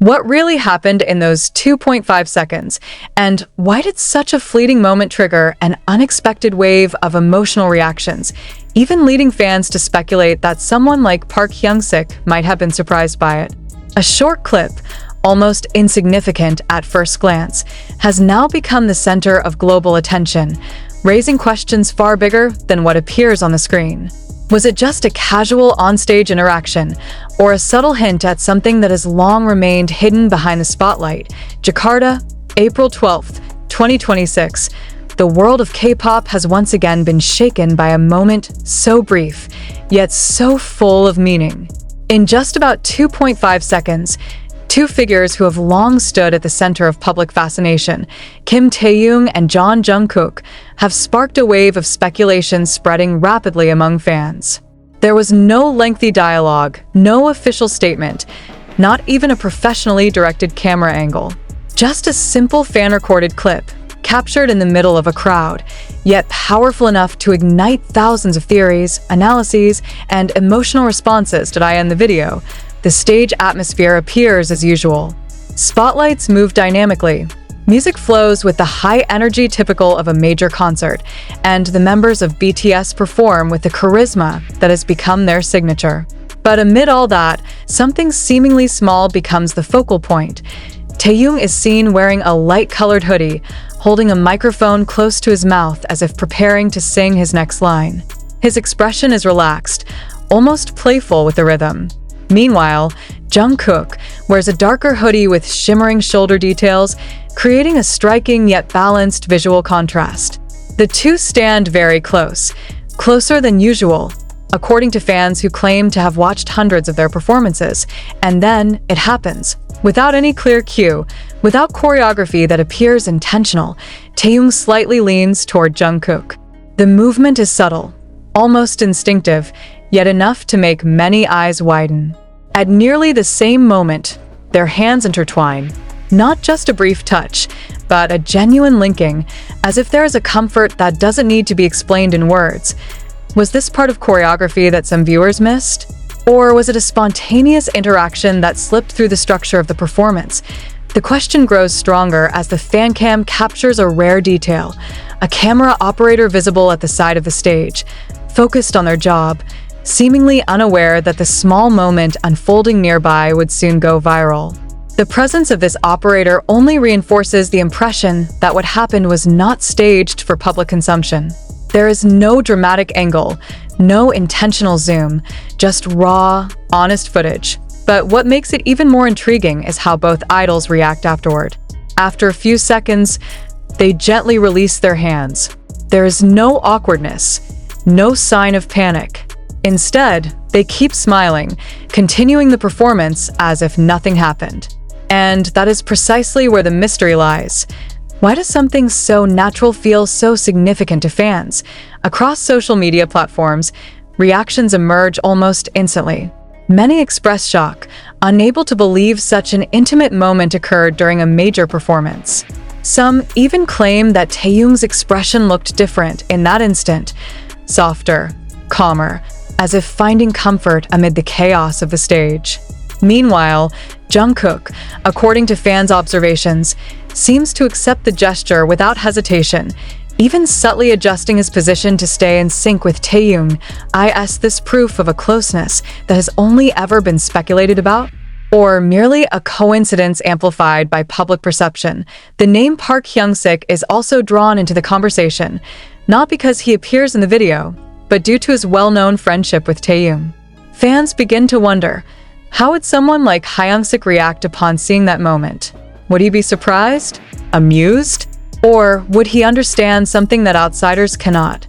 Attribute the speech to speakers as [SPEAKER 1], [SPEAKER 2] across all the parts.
[SPEAKER 1] What really happened in those 2.5 seconds? And why did such a fleeting moment trigger an unexpected wave of emotional reactions, even leading fans to speculate that someone like Park Hyungsik might have been surprised by it? A short clip, almost insignificant at first glance, has now become the center of global attention, raising questions far bigger than what appears on the screen. Was it just a casual onstage interaction, or a subtle hint at something that has long remained hidden behind the spotlight? Jakarta, April 12th, 2026. The world of K-pop has once again been shaken by a moment so brief, yet so full of meaning. In just about 2.5 seconds, two figures who have long stood at the center of public fascination, Kim Taehyung and Taehyung Jungkook, have sparked a wave of speculation spreading rapidly among fans. There was no lengthy dialogue, no official statement, not even a professionally directed camera angle. Just a simple fan-recorded clip, captured in the middle of a crowd, yet powerful enough to ignite thousands of theories, analyses, and emotional responses. Did I end the video? The stage atmosphere appears as usual. Spotlights move dynamically. Music flows with the high energy typical of a major concert, and the members of BTS perform with the charisma that has become their signature. But amid all that, something seemingly small becomes the focal point. Taehyung is seen wearing a light-colored hoodie, holding a microphone close to his mouth as if preparing to sing his next line. His expression is relaxed, almost playful with the rhythm. Meanwhile, Jungkook wears a darker hoodie with shimmering shoulder details, creating a striking yet balanced visual contrast. The two stand very close, closer than usual, according to fans who claim to have watched hundreds of their performances. And then it happens. Without any clear cue, without choreography that appears intentional, Taehyung slightly leans toward Jungkook. The movement is subtle, almost instinctive, yet enough to make many eyes widen. At nearly the same moment, their hands intertwine. Not just a brief touch, but a genuine linking, as if there is a comfort that doesn't need to be explained in words. Was this part of choreography that some viewers missed? Or was it a spontaneous interaction that slipped through the structure of the performance? The question grows stronger as the fan cam captures a rare detail, a camera operator visible at the side of the stage, focused on their job, seemingly unaware that the small moment unfolding nearby would soon go viral. The presence of this operator only reinforces the impression that what happened was not staged for public consumption. There is no dramatic angle, no intentional zoom, just raw, honest footage. But what makes it even more intriguing is how both idols react afterward. After a few seconds, they gently release their hands. There is no awkwardness, no sign of panic. Instead, they keep smiling, continuing the performance as if nothing happened. And that is precisely where the mystery lies. Why does something so natural feel so significant to fans? Across social media platforms, reactions emerge almost instantly. Many express shock, unable to believe such an intimate moment occurred during a major performance. Some even claim that Taehyung's expression looked different in that instant, softer, calmer, as if finding comfort amid the chaos of the stage. Meanwhile, Jungkook, according to fans' observations, seems to accept the gesture without hesitation, even subtly adjusting his position to stay in sync with Taehyung. Is this proof of a closeness that has only ever been speculated about? Or merely a coincidence amplified by public perception? The name Park Hyungsik is also drawn into the conversation, not because he appears in the video, but due to his well-known friendship with Taehyung. Fans begin to wonder, how would someone like Hyungsik react upon seeing that moment? Would he be surprised? Amused? Or would he understand something that outsiders cannot?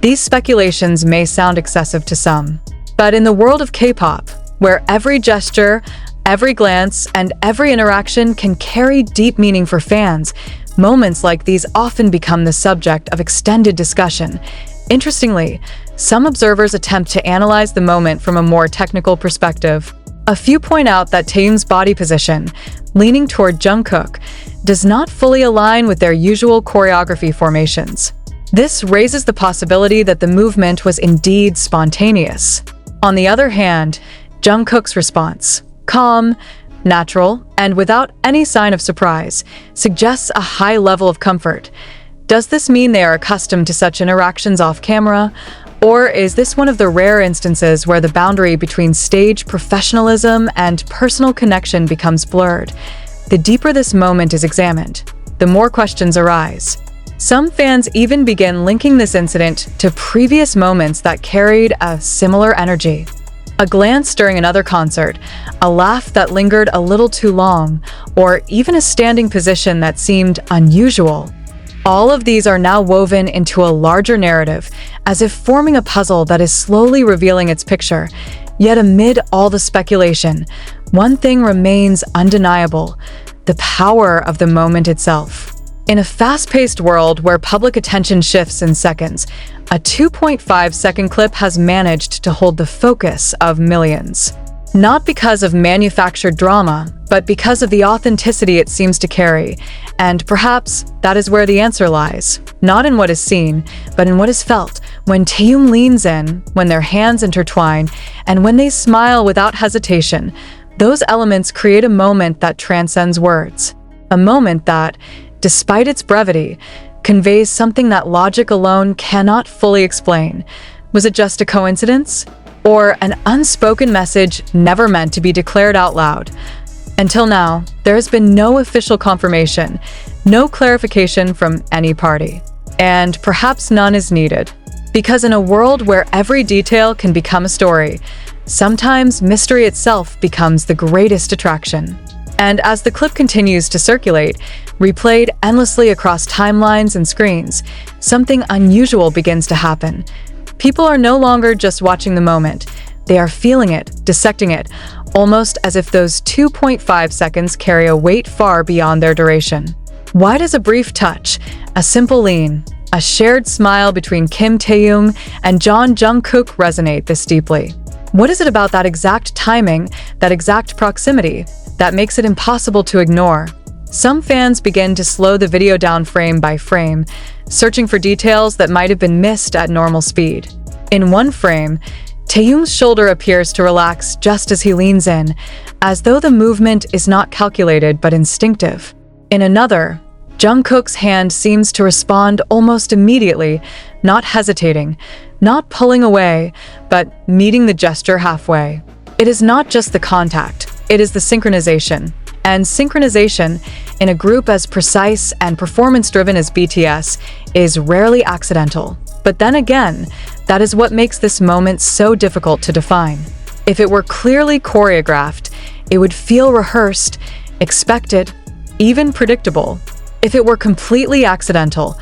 [SPEAKER 1] These speculations may sound excessive to some, but in the world of K-pop, where every gesture, every glance, and every interaction can carry deep meaning for fans, moments like these often become the subject of extended discussion. Interestingly, some observers attempt to analyze the moment from a more technical perspective. A few point out that Taehyung's body position, leaning toward Jungkook, does not fully align with their usual choreography formations. This raises the possibility that the movement was indeed spontaneous. On the other hand, Jungkook's response, calm, natural, and without any sign of surprise, suggests a high level of comfort. Does this mean they are accustomed to such interactions off camera? Or is this one of the rare instances where the boundary between stage professionalism and personal connection becomes blurred? The deeper this moment is examined, the more questions arise. Some fans even begin linking this incident to previous moments that carried a similar energy. A glance during another concert, a laugh that lingered a little too long, or even a standing position that seemed unusual. All of these are now woven into a larger narrative, as if forming a puzzle that is slowly revealing its picture. Yet amid all the speculation, one thing remains undeniable: the power of the moment itself. In a fast-paced world where public attention shifts in seconds, a 2.5-second clip has managed to hold the focus of millions. Not because of manufactured drama, but because of the authenticity it seems to carry. And perhaps that is where the answer lies. Not in what is seen, but in what is felt. When Taehyung leans in, when their hands intertwine, and when they smile without hesitation, those elements create a moment that transcends words. A moment that, despite its brevity, conveys something that logic alone cannot fully explain. Was it just a coincidence? Or an unspoken message never meant to be declared out loud? Until now, there has been no official confirmation, no clarification from any party. And perhaps none is needed. Because in a world where every detail can become a story, sometimes mystery itself becomes the greatest attraction. And as the clip continues to circulate, replayed endlessly across timelines and screens, something unusual begins to happen. People are no longer just watching the moment. They are feeling it, dissecting it, almost as if those 2.5 seconds carry a weight far beyond their duration. Why does a brief touch, a simple lean, a shared smile between Kim Taehyung and Taehyung Jungkook resonate this deeply? What is it about that exact timing, that exact proximity, that makes it impossible to ignore? Some fans begin to slow the video down frame by frame, searching for details that might have been missed at normal speed. In one frame, Taehyung's shoulder appears to relax just as he leans in, as though the movement is not calculated but instinctive. In another, Jungkook's hand seems to respond almost immediately, not hesitating, not pulling away, but meeting the gesture halfway. It is not just the contact, it is the synchronization. And synchronization, in a group as precise and performance-driven as BTS, is rarely accidental. But then again, that is what makes this moment so difficult to define. If it were clearly choreographed, it would feel rehearsed, expected, even predictable. If it were completely accidental,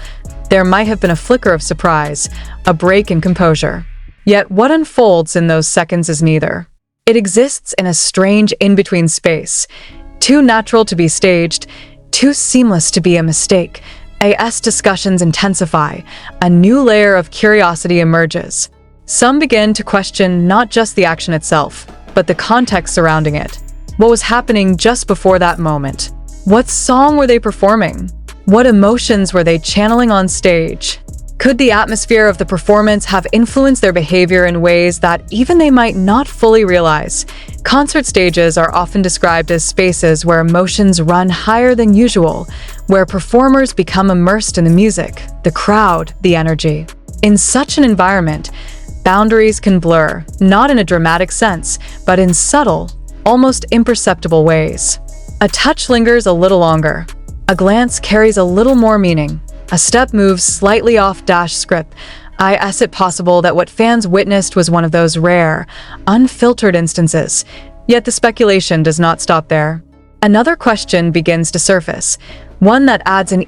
[SPEAKER 1] there might have been a flicker of surprise, a break in composure. Yet what unfolds in those seconds is neither. It exists in a strange in-between space, too natural to be staged, too seamless to be a mistake. As discussions intensify, a new layer of curiosity emerges. Some begin to question not just the action itself, but the context surrounding it. What was happening just before that moment? What song were they performing? What emotions were they channeling on stage? Could the atmosphere of the performance have influenced their behavior in ways that even they might not fully realize? Concert stages are often described as spaces where emotions run higher than usual, where performers become immersed in the music, the crowd, the energy. In such an environment, boundaries can blur, not in a dramatic sense, but in subtle, almost imperceptible ways. A touch lingers a little longer. A glance carries a little more meaning. A step moves slightly off script. Is it possible that what fans witnessed was one of those rare, unfiltered instances? Yet the speculation does not stop there. Another question begins to surface, one that adds an